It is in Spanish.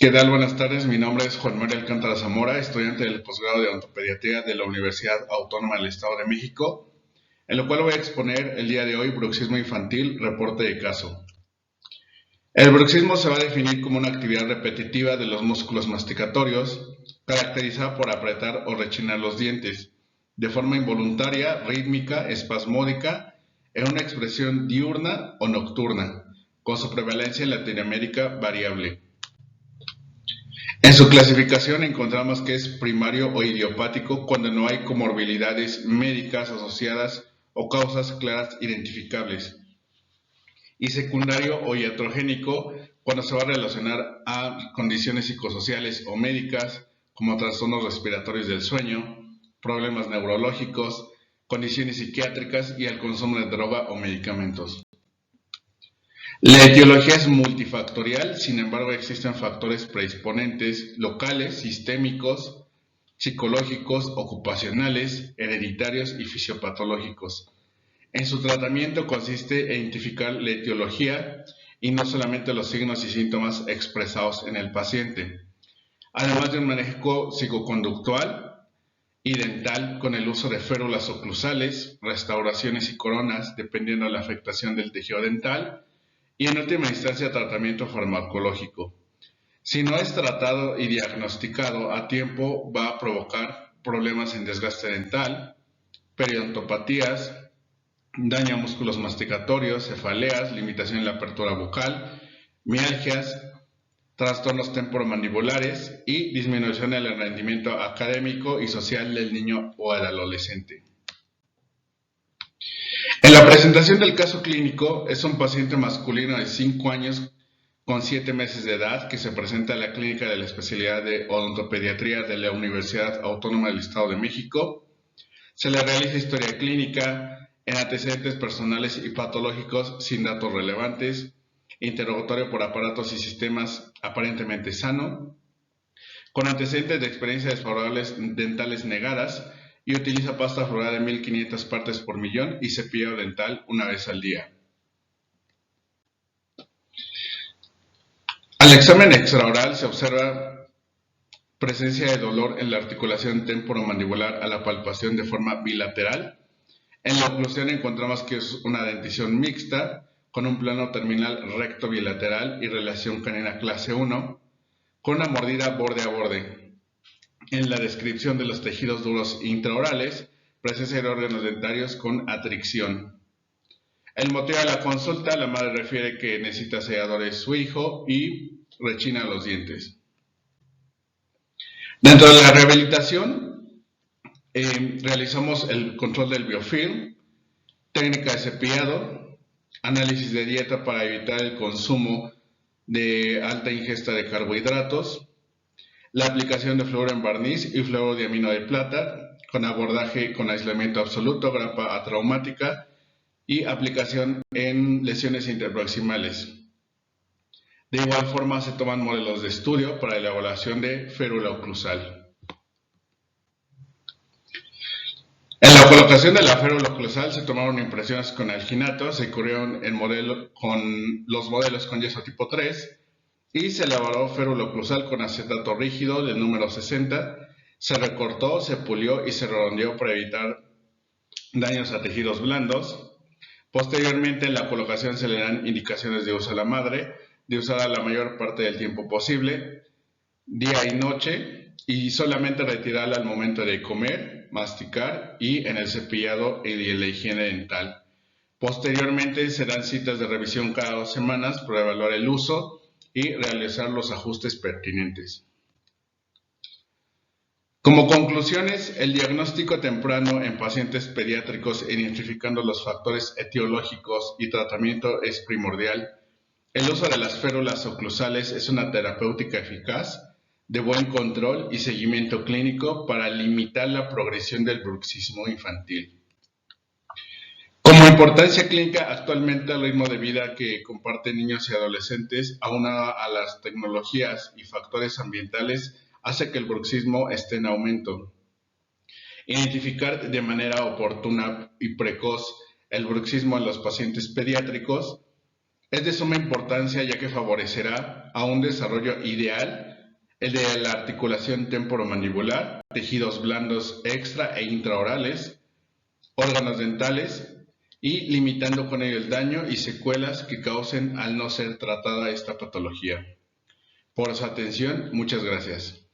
¿Qué tal? Buenas tardes. Mi nombre es Juan Mario Alcántara Zamora, estudiante del posgrado de Odontopediatría de la Universidad Autónoma del Estado de México, en lo cual voy a exponer el día de hoy bruxismo infantil, reporte de caso. El bruxismo se va a definir como una actividad repetitiva de los músculos masticatorios, caracterizada por apretar o rechinar los dientes, de forma involuntaria, rítmica, espasmódica, en una expresión diurna o nocturna, con su prevalencia en Latinoamérica variable. En su clasificación encontramos que es primario o idiopático cuando no hay comorbilidades médicas asociadas o causas claras identificables, y secundario o iatrogénico cuando se va a relacionar a condiciones psicosociales o médicas como trastornos respiratorios del sueño, problemas neurológicos, condiciones psiquiátricas y el consumo de droga o medicamentos. La etiología es multifactorial, sin embargo existen factores predisponentes locales, sistémicos, psicológicos, ocupacionales, hereditarios y fisiopatológicos. En su tratamiento consiste en identificar la etiología y no solamente los signos y síntomas expresados en el paciente, además de un manejo psicoconductual y dental con el uso de férulas oclusales, restauraciones y coronas, dependiendo de la afectación del tejido dental, y en última instancia tratamiento farmacológico. Si no es tratado y diagnosticado a tiempo, va a provocar problemas en desgaste dental, periodontopatías, daño a músculos masticatorios, cefaleas, limitación en la apertura bucal, mialgias, trastornos temporomandibulares y disminución en el rendimiento académico y social del niño o del adolescente. En la presentación del caso clínico es un paciente masculino de 5 años con 7 meses de edad que se presenta en la clínica de la especialidad de odontopediatría de la Universidad Autónoma del Estado de México. Se le realiza historia clínica en antecedentes personales y patológicos sin datos relevantes, interrogatorio por aparatos y sistemas aparentemente sano, con antecedentes de experiencias desfavorables dentales negadas, y utiliza pasta fluorada de 1500 partes por millón y cepillado dental una vez al día. Al examen extraoral se observa presencia de dolor en la articulación temporomandibular a la palpación de forma bilateral. En la oclusión encontramos que es una dentición mixta con un plano terminal recto bilateral y relación canina clase 1 con una mordida borde a borde. En la descripción de los tejidos duros intraorales, presencia de órganos dentarios con atricción. El motivo de la consulta, la madre refiere que necesita selladores su hijo y rechina los dientes. Dentro de la rehabilitación, realizamos el control del biofilm, técnica de cepillado, análisis de dieta para evitar el consumo de alta ingesta de carbohidratos, la aplicación de fluoro en barniz y fluoro de amino de plata, con abordaje con aislamiento absoluto, grapa atraumática y aplicación en lesiones interproximales. De igual forma se toman modelos de estudio para la evaluación de férula oclusal. En la colocación de la férula oclusal se tomaron impresiones con alginato, se cubrieron con los modelos con yeso tipo 3, y se elaboró férula oclusal con acetato rígido del número 60, se recortó, se pulió y se redondeó para evitar daños a tejidos blandos. Posteriormente en la colocación se le dan indicaciones de uso a la madre, de usarla la mayor parte del tiempo posible, día y noche, y solamente retirarla al momento de comer, masticar y en el cepillado y en la higiene dental. Posteriormente se dan citas de revisión cada 2 semanas para evaluar el uso y realizar los ajustes pertinentes. Como conclusiones, el diagnóstico temprano en pacientes pediátricos identificando los factores etiológicos y tratamiento es primordial. El uso de las férulas oclusales es una terapéutica eficaz, de buen control y seguimiento clínico para limitar la progresión del bruxismo infantil. Como importancia clínica, actualmente el ritmo de vida que comparten niños y adolescentes, aunado a las tecnologías y factores ambientales, hace que el bruxismo esté en aumento. Identificar de manera oportuna y precoz el bruxismo en los pacientes pediátricos Es de suma importancia ya que favorecerá a un desarrollo ideal, el de la articulación temporomandibular, tejidos blandos extra e intraorales, órganos dentales y limitando con ello el daño y secuelas que causen al no ser tratada esta patología. Por su atención, muchas gracias.